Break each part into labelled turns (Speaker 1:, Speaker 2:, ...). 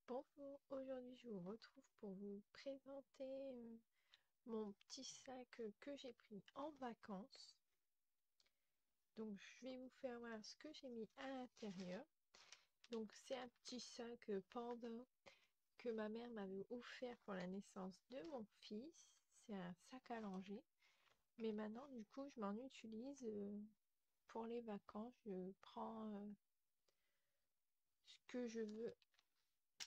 Speaker 1: Bonjour, aujourd'hui je vous retrouve pour vous présenter mon petit sac que j'ai pris en vacances. Donc je vais vous faire voir ce que j'ai mis à l'intérieur. Donc c'est un petit sac panda que ma mère m'avait offert pour la naissance de mon fils. C'est un sac à langer. Mais maintenant du coup je m'en utilise pour les vacances. Je prends ce que je veux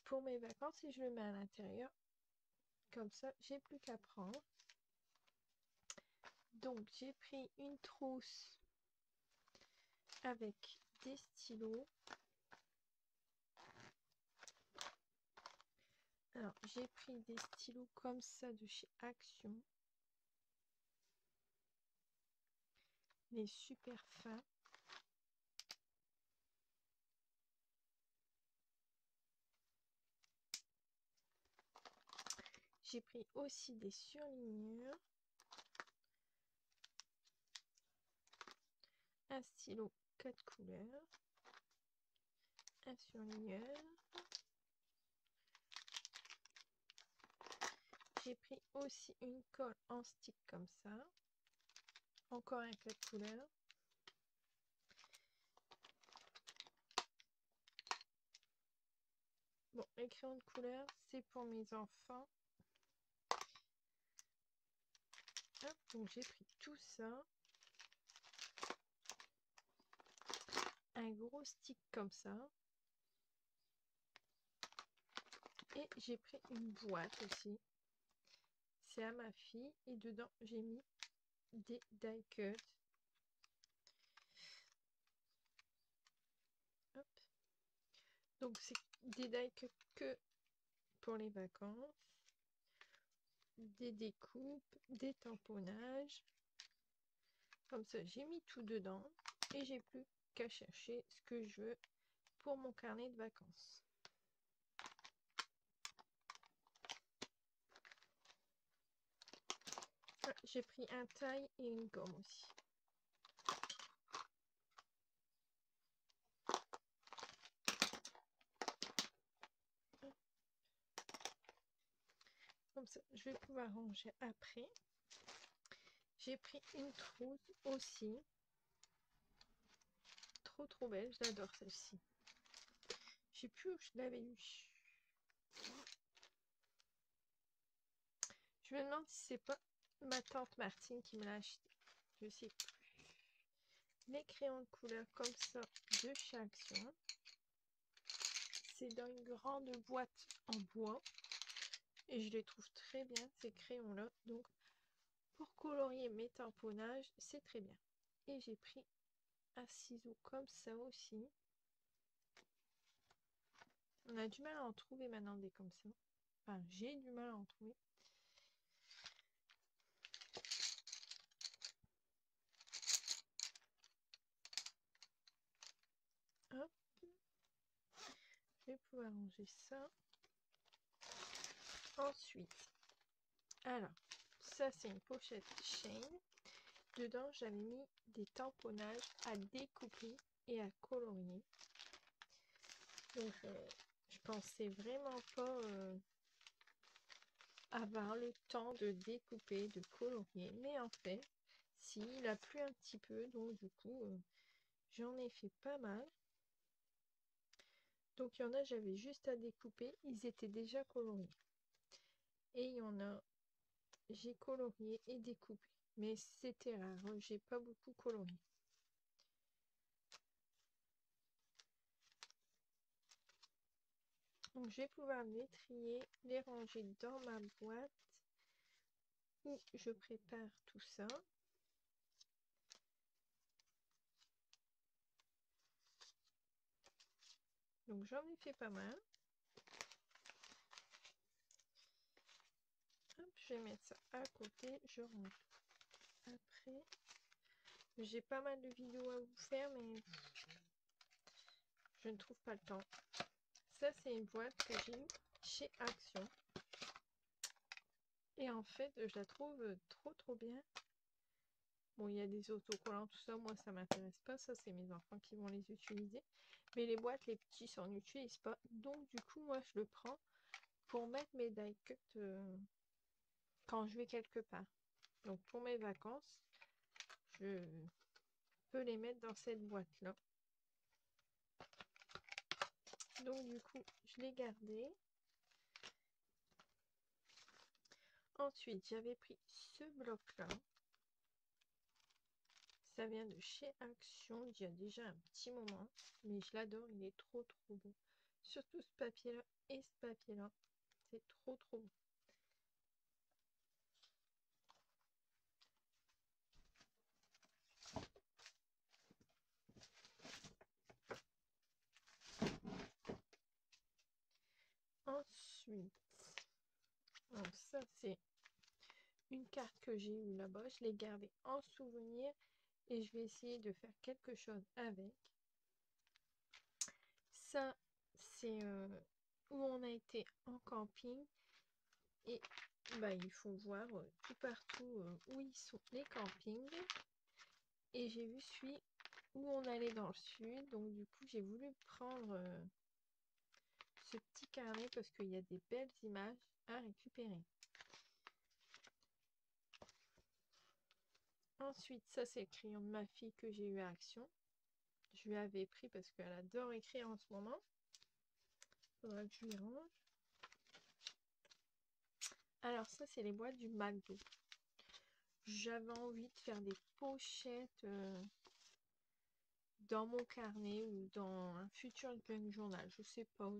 Speaker 1: pour mes vacances et je le mets à l'intérieur. Comme ça, j'ai plus qu'à prendre. Donc j'ai pris une trousse avec des stylos. Alors j'ai pris des stylos comme ça de chez Action. Les super fins. J'ai pris aussi des surligneurs. Un stylo 4 couleurs. Un surligneur. J'ai pris aussi une colle en stick comme ça. Encore un 4 couleurs. Bon, les crayons de couleur, c'est pour mes enfants. Hop, donc j'ai pris tout ça. Un gros stick comme ça. Et j'ai pris une boîte aussi. C'est à ma fille. Et dedans, j'ai mis des die cuts. Hop. Donc, c'est des die cuts que pour les vacances. Des découpes, des tamponnages. Comme ça, j'ai mis tout dedans. Et j'ai plus qu'à chercher ce que je veux pour mon carnet de vacances. Ah, j'ai pris un taille et une gomme aussi. Comme ça, je vais pouvoir ranger après. J'ai pris une trousse aussi. Trop belle, j'adore celle-ci. Je sais plus où je l'avais eu. Je me demande si c'est pas ma tante Martine qui me l'a acheté. Je sais plus. Les crayons de couleur comme ça de chez Action. C'est dans une grande boîte en bois. Et je les trouve très bien, ces crayons-là. Donc, pour colorier mes tamponnages, c'est très bien. Et j'ai pris un ciseau comme ça aussi. On a du mal à en trouver maintenant des comme ça. Enfin, j'ai du mal à en trouver. Hop. Je vais pouvoir ranger ça. Ensuite, alors, ça c'est une pochette Shane. Dedans, j'avais mis des tamponnages à découper et à colorier. Donc, je pensais vraiment pas avoir le temps de découper, de colorier. Mais en fait, si, il a plu un petit peu. Donc, du coup, j'en ai fait pas mal. Donc, il y en a, j'avais juste à découper. Ils étaient déjà coloriés. Et il y en a, j'ai colorié et découpé. Mais c'était rare. J'ai pas beaucoup colorié. Donc, je vais pouvoir les trier, les ranger dans ma boîte où je prépare tout ça. Donc, j'en ai fait pas mal. Hop, je vais mettre ça à côté. Je range après. J'ai pas mal de vidéos à vous faire, mais je ne trouve pas le temps. Ça, c'est une boîte que j'ai eue chez Action. Et en fait, je la trouve trop bien. Bon, il y a des autocollants, tout ça. Moi, ça m'intéresse pas. Ça, c'est mes enfants qui vont les utiliser. Mais les boîtes, les petits s'en utilisent pas. Donc du coup, moi, je le prends pour mettre mes die cuts quand je vais quelque part. Donc pour mes vacances, je peux les mettre dans cette boîte-là. Donc du coup, je l'ai gardé. Ensuite, j'avais pris ce bloc-là. Ça vient de chez Action, il y a déjà un petit moment, mais je l'adore, il est trop beau. Surtout ce papier-là et ce papier-là, c'est trop beau. Ensuite, donc ça c'est une carte que j'ai eue là-bas, je l'ai gardée en souvenir et je vais essayer de faire quelque chose avec. Ça, c'est où on a été en camping et bah, il faut voir tout partout où ils sont les campings. Et j'ai vu celui où on allait dans le sud, donc du coup j'ai voulu prendre ce petit carnet parce qu'il y a des belles images à récupérer. Ensuite, ça c'est le crayon de ma fille que j'ai eu à Action. Je lui avais pris parce qu'elle adore écrire en ce moment. Faudra que je lui range. Alors ça c'est les boîtes du McDo. J'avais envie de faire des pochettes dans mon carnet ou dans un futur junk journal. Je sais pas,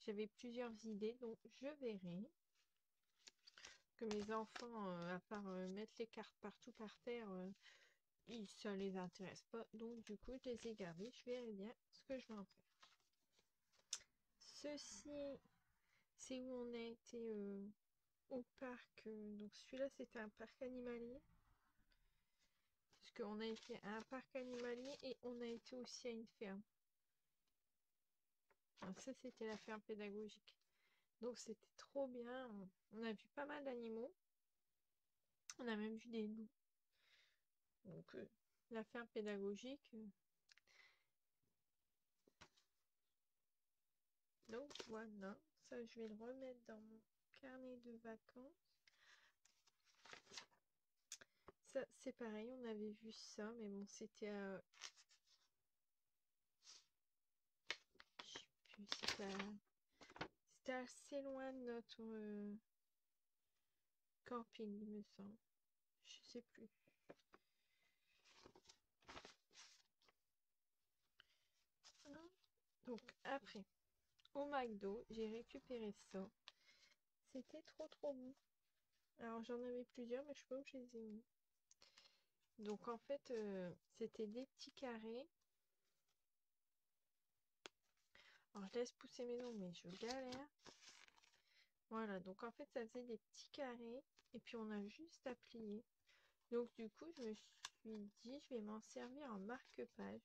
Speaker 1: j'avais plusieurs idées, donc je verrai. Que mes enfants, à part mettre les cartes partout par terre, ça les intéresse pas. Donc du coup, je les ai gardés. Je verrai bien ce que je vais en faire. Ceci, c'est où on a été au parc. Donc celui-là, c'était un parc animalier. Parce qu'on a été à un parc animalier et on a été aussi à une ferme. Alors ça, c'était la ferme pédagogique. Donc c'était trop bien. On a vu pas mal d'animaux. On a même vu des loups. Donc la ferme pédagogique. Donc voilà, ça je vais le remettre dans mon carnet de vacances. Ça c'est pareil, on avait vu ça, mais bon c'était je sais plus, c'était assez loin de notre camping, il me semble. Je sais plus. Donc après, au McDo, j'ai récupéré ça. C'était trop bon. Alors j'en avais plusieurs, mais je sais pas où je les ai mis. Donc en fait, c'était des petits carrés. Alors je laisse pousser mes ongles, mais je galère. Voilà, donc en fait ça faisait des petits carrés et puis on a juste à plier. Donc du coup je me suis dit je vais m'en servir en marque-page.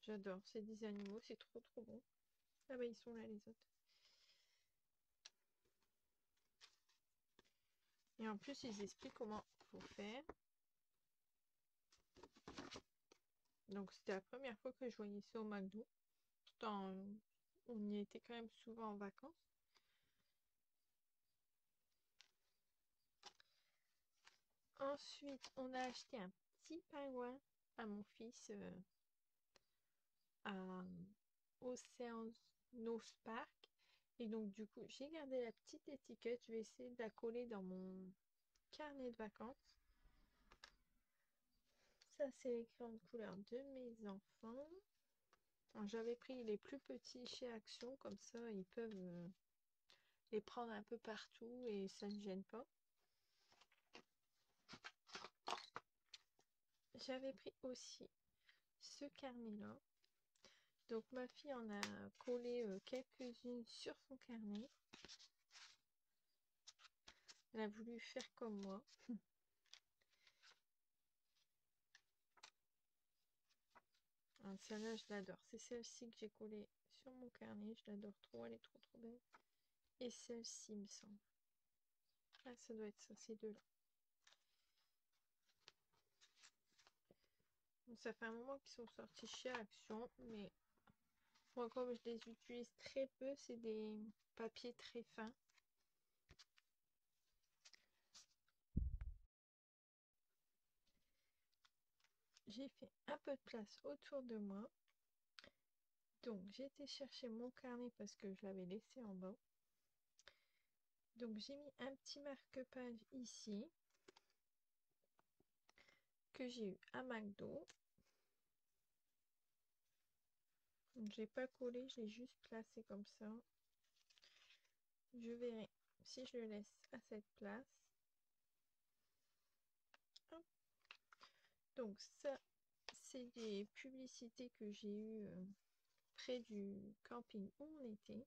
Speaker 1: J'adore ces 10 animaux, c'est trop bon. Ah bah ils sont là les autres. Et en plus ils expliquent comment faut faire. Donc c'était la première fois que je voyais ça au McDo. Pourtant on y était quand même souvent en vacances. Ensuite on a acheté un petit pingouin à mon fils à Oceanos Park. Et donc du coup j'ai gardé la petite étiquette. Je vais essayer de la coller dans mon carnet de vacances. Ça c'est les crayons de couleur de mes enfants. J'avais pris les plus petits chez Action, comme ça ils peuvent les prendre un peu partout et ça ne gêne pas. J'avais pris aussi ce carnet là. Donc ma fille en a collé quelques-unes sur son carnet. Elle a voulu faire comme moi. Celle-là, je l'adore. C'est celle-ci que j'ai collée sur mon carnet. Je l'adore trop. Elle est trop belle. Et celle-ci, me semble. Ah, ça doit être ça, ces deux-là. Ça fait un moment qu'ils sont sortis chez Action, mais moi, comme je les utilise très peu, c'est des papiers très fins. J'ai fait un peu de place autour de moi. Donc, j'ai été chercher mon carnet parce que je l'avais laissé en bas. Donc, j'ai mis un petit marque-page ici que j'ai eu à McDo. Donc, j'ai pas collé, je l'ai juste placé comme ça. Je verrai si je le laisse à cette place. Hop. Donc, ça, c'est des publicités que j'ai eues près du camping où on était.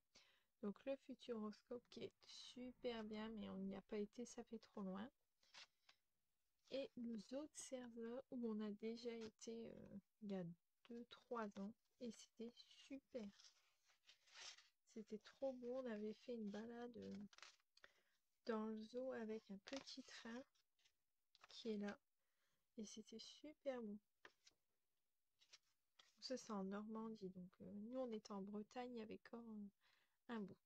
Speaker 1: Donc le Futuroscope qui est super bien, mais on n'y a pas été, ça fait trop loin. Et le zoo de Cerza où on a déjà été il y a 2-3 ans et c'était super. C'était trop beau, on avait fait une balade dans le zoo avec un petit train qui est là et c'était super beau. Ça c'est en Normandie, donc nous on était en Bretagne, il y avait encore un bout.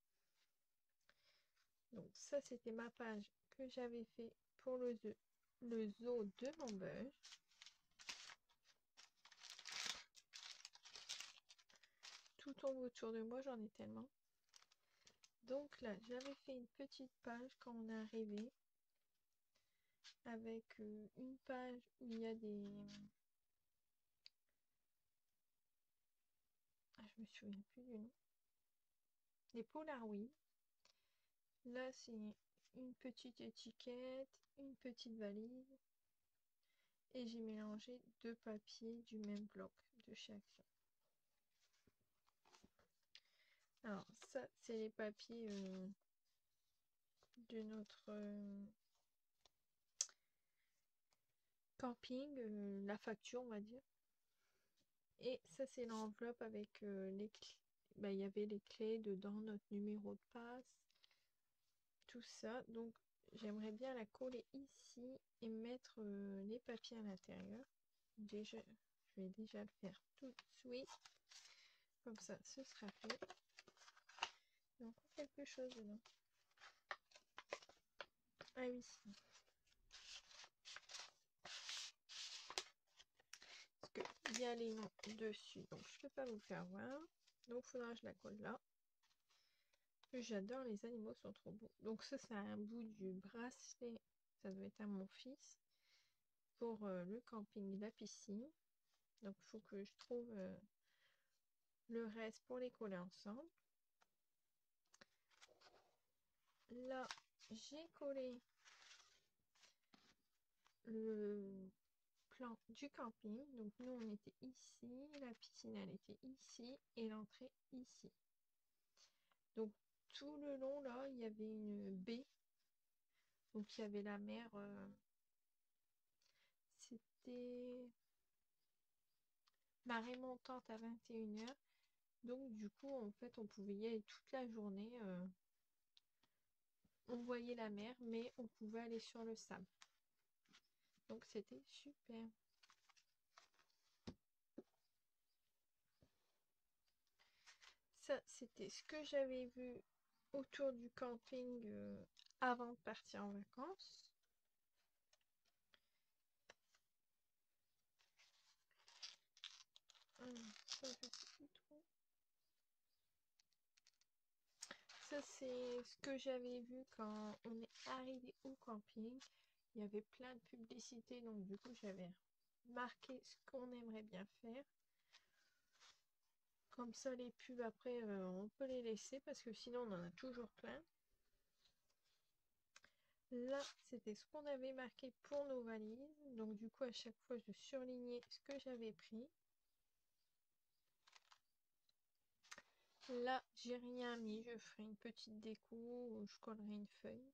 Speaker 1: Donc ça c'était ma page que j'avais fait pour le zoo de Maubeuge. Tout tombe autour de moi, j'en ai tellement. Donc là, j'avais fait une petite page quand on est arrivé avec une page où il y a des... Ah, je me souviens plus du nom. Des Polaroids. Là, c'est une petite étiquette, une petite valise. Et j'ai mélangé 2 papiers du même bloc de chaque. Alors, ça, c'est les papiers de notre camping, la facture, on va dire. Et ça, c'est l'enveloppe avec les clés. Bah, il y avait les clés dedans, notre numéro de passe, tout ça. Donc, j'aimerais bien la coller ici et mettre les papiers à l'intérieur. Déjà, je vais déjà le faire tout de suite. Comme ça, ce sera fait. Il y a encore quelque chose dedans. Ah oui. Parce qu'il y a les noms dessus. Donc, je peux pas vous faire voir. Donc, il faudra que je la colle là. J'adore, les animaux sont trop beaux. Donc ça, c'est un bout du bracelet. Ça doit être à mon fils. Pour le camping, la piscine. Donc il faut que je trouve le reste pour les coller ensemble. Là, j'ai collé le plan du camping. Donc nous, on était ici. La piscine, elle était ici. Et l'entrée ici. Donc tout le long, là, il y avait une baie. Donc il y avait la mer. C'était marée montante à 21h. Donc du coup, en fait, on pouvait y aller toute la journée. On voyait la mer, mais on pouvait aller sur le sable. Donc c'était super. Ça, c'était ce que j'avais vu autour du camping avant de partir en vacances. Ça, je sais plus trop. Ça, c'est ce que j'avais vu quand on est arrivé au camping. Il y avait plein de publicités, donc du coup, j'avais marqué ce qu'on aimerait bien faire. Comme ça, les pubs, après, on peut les laisser parce que sinon, on en a toujours plein. Là, c'était ce qu'on avait marqué pour nos valises. Donc, du coup, à chaque fois, je surlignais ce que j'avais pris. Là, j'ai rien mis. Je ferai une petite déco ou je collerai une feuille.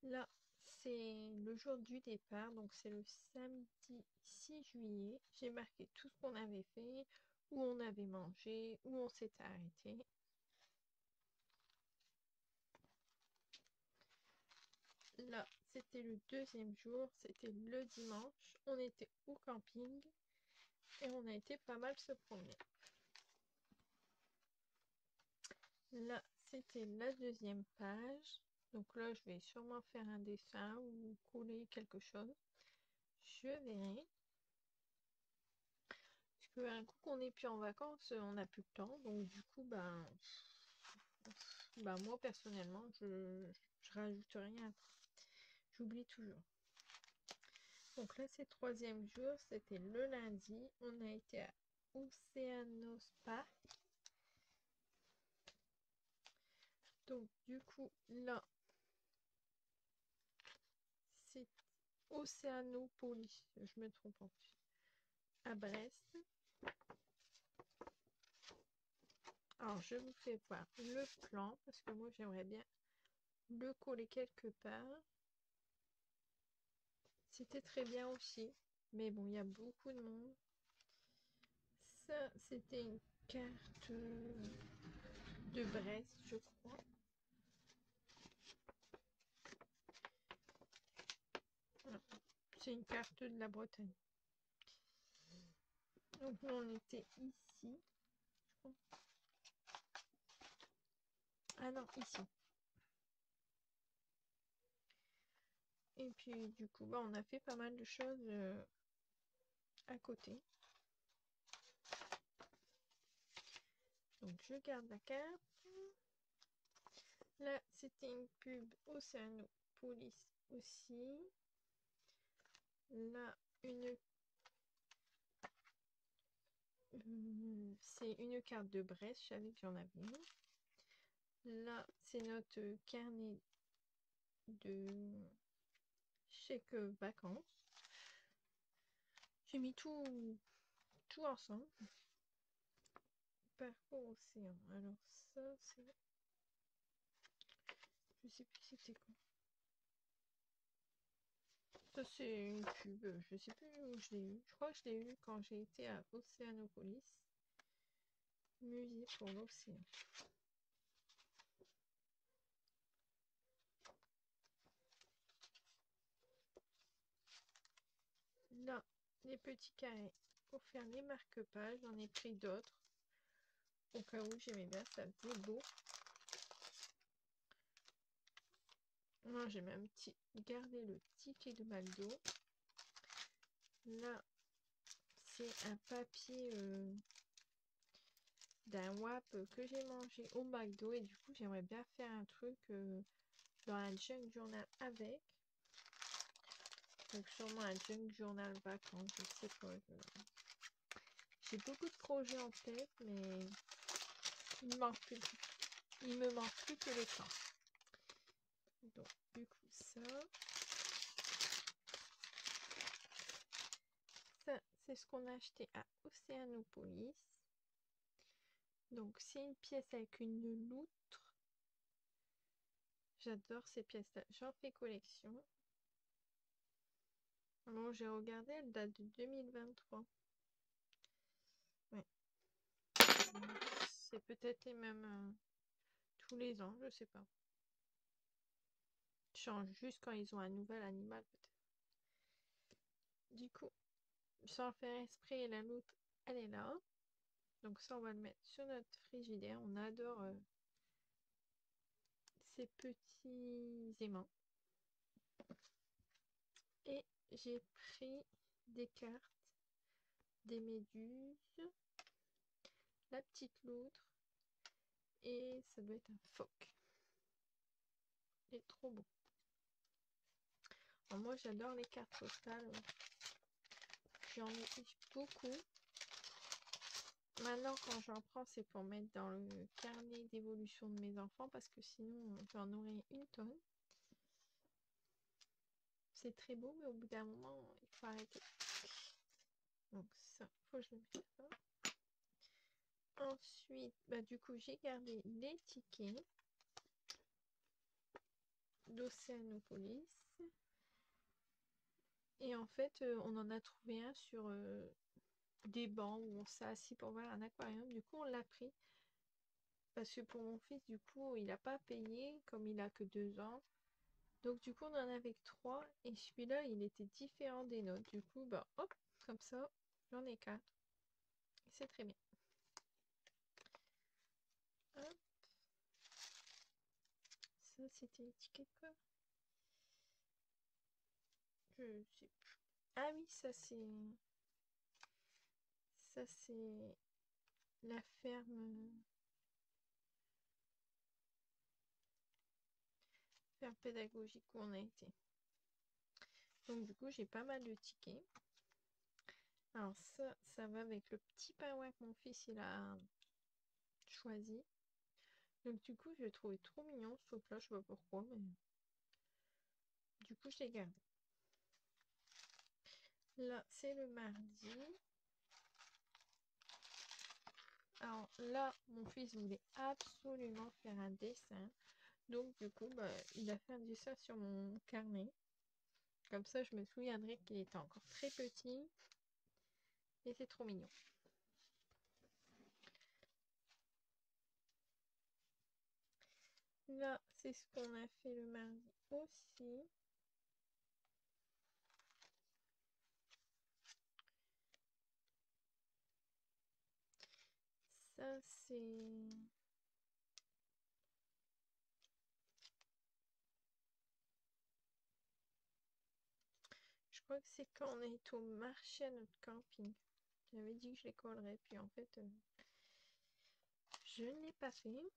Speaker 1: Là, c'est le jour du départ. Donc, c'est le samedi 6 juillet. J'ai marqué tout ce qu'on avait fait, où on avait mangé, où on s'était arrêté. Là, c'était le deuxième jour, c'était le dimanche. On était au camping et on a été pas mal se promener. Là, c'était la deuxième page. Donc là, je vais sûrement faire un dessin ou coller quelque chose. Je verrai. Parce qu'un coup qu'on n'est plus en vacances, on n'a plus le temps. Donc du coup, moi personnellement, je rajoute rien. J'oublie toujours. Donc là, c'est le troisième jour. C'était le lundi. On a été à Océanospa. Donc du coup, là, c'est Océanopolis. Je me trompe en plus. À Brest. Alors, je vous fais voir le plan parce que moi, j'aimerais bien le coller quelque part. C'était très bien aussi. Mais bon, il y a beaucoup de monde. Ça, c'était une carte de Brest, je crois. C'est une carte de la Bretagne. Donc, nous, on était ici. Ah non, ici. Et puis, du coup, on a fait pas mal de choses à côté. Donc, je garde la carte. Là, c'était une pub Océanopolis aussi. Là, c'est une carte de Brest. Je savais que j'en avais une. Là, c'est notre carnet de chèque vacances. J'ai mis tout ensemble. Parcours océan. Alors ça, c'est... Je sais plus c'était quoi. Ça, c'est une pub. Je sais plus où je l'ai eu. Je crois que je l'ai eu quand j'ai été à Océanopolis. Musée pour l'océan. Là, les petits carrés pour faire les marque-pages. J'en ai pris d'autres. Au cas où j'aimais bien, ça faisait beau. Moi, j'ai même gardé le ticket de McDo. Là, c'est un papier d'un WAP que j'ai mangé au McDo. Et du coup, j'aimerais bien faire un truc dans un junk journal avec. Donc, sûrement un junk journal vacances. Je sais pas. J'ai beaucoup de projets en tête, mais il me manque plus que le temps. Donc, du coup, ça c'est ce qu'on a acheté à Océanopolis. Donc, c'est une pièce avec une loutre. J'adore ces pièces-là. J'en fais collection. Bon, j'ai regardé, elle date de 2023. Ouais. C'est peut-être les mêmes tous les ans, je sais pas. Ils changent juste quand ils ont un nouvel animal, peut-être. Du coup, sans faire esprit, la loutre, elle est là. Donc ça, on va le mettre sur notre frigidaire. On adore ces petits aimants. Et j'ai pris des cartes, des méduses, la petite loutre et ça doit être un phoque. Il est trop beau. Alors moi, j'adore les cartes postales. J'en ai beaucoup. Maintenant, quand j'en prends, c'est pour mettre dans le carnet d'évolution de mes enfants parce que sinon, j'en aurais une tonne. C'est très beau, mais au bout d'un moment, il faut arrêter. Donc ça, faut que je le mette là. Ensuite, du coup, j'ai gardé les tickets d'Océanopolis. Et en fait, on en a trouvé un sur des bancs où on s'est assis pour voir un aquarium. Du coup, on l'a pris. Parce que pour mon fils, du coup, il n'a pas payé, comme il a que 2 ans. Donc du coup, on en avait que 3 et celui-là, il était différent des nôtres. Du coup, bah hop, comme ça, j'en ai 4. C'est très bien. Hop, ça c'était l'étiquette quoi? Je sais plus. Ah oui, ça c'est la ferme pédagogique où on a été. Donc du coup, j'ai pas mal de tickets. Alors ça va avec le petit pingouin que mon fils il a choisi. Donc du coup, je l'ai trouvé trop mignon ce truc-là, je sais pas pourquoi, mais du coup, je l'ai gardé. Là, c'est le mardi. Alors là, mon fils voulait absolument faire un dessin. Donc du coup, bah, il a fait un dessin sur mon carnet. Comme ça, je me souviendrai qu'il était encore très petit. Et c'est trop mignon. Là, c'est ce qu'on a fait le mardi aussi. Ça, c'est... Je crois que c'est quand on est au marché à notre camping. J'avais dit que je les collerais, puis en fait, je ne l'ai pas fait.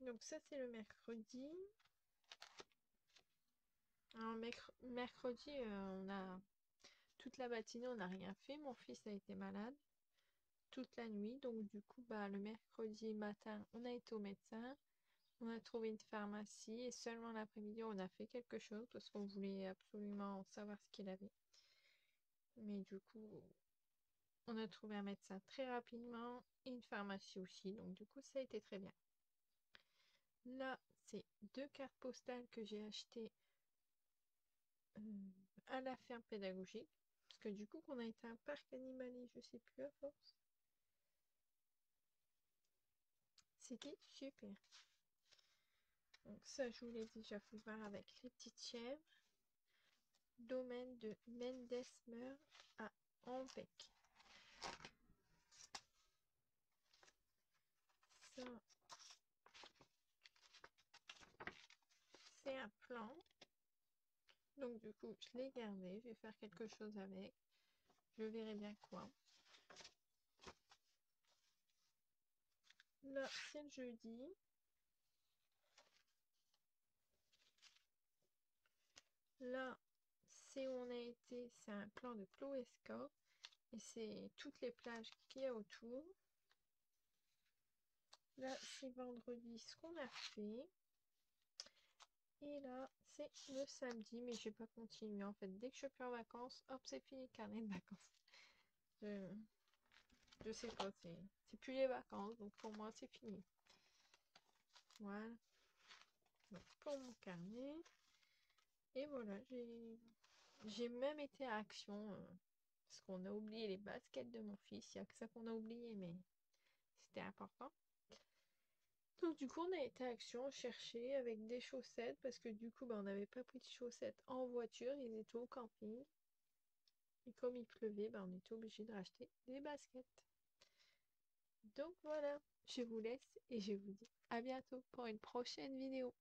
Speaker 1: Donc ça, c'est le mercredi. Alors, mercredi, on a toute la matinée, on n'a rien fait. Mon fils a été malade toute la nuit. Donc, du coup, bah, le mercredi matin, on a été au médecin. On a trouvé une pharmacie. Et seulement l'après-midi, on a fait quelque chose parce qu'on voulait absolument savoir ce qu'il avait. Mais du coup, on a trouvé un médecin très rapidement et une pharmacie aussi. Donc, du coup, ça a été très bien. Là, c'est 2 cartes postales que j'ai achetées à la ferme pédagogique. Parce que du coup, qu'on a été à un parc animalier, je sais plus à force. C'était super. Donc ça, je vous l'ai déjà fait voir avec les petites chèvres. Domaine de Mendesmer à Ambec. Ça, c'est un plan. Donc du coup, je l'ai gardé. Je vais faire quelque chose avec. Je verrai bien quoi. Là, c'est le jeudi. Là, c'est où on a été. C'est un plan de Ploesca. Et c'est toutes les plages qu'il y a autour. Là, c'est vendredi ce qu'on a fait. Et là, c'est le samedi, mais je vais pas continuer. En fait, dès que je suis plus en vacances, hop, c'est fini le carnet de vacances. Je sais pas, c'est plus les vacances, donc pour moi, c'est fini. Voilà. Donc, pour mon carnet. Et voilà, j'ai même été à Action, parce qu'on a oublié les baskets de mon fils. Il n'y a que ça qu'on a oublié, mais c'était important. Donc du coup, on a été à Action chercher avec des chaussettes parce que du coup, bah, on n'avait pas pris de chaussettes en voiture, ils étaient au camping. Et comme il pleuvait, bah, on était obligé de racheter des baskets. Donc voilà, je vous laisse et je vous dis à bientôt pour une prochaine vidéo.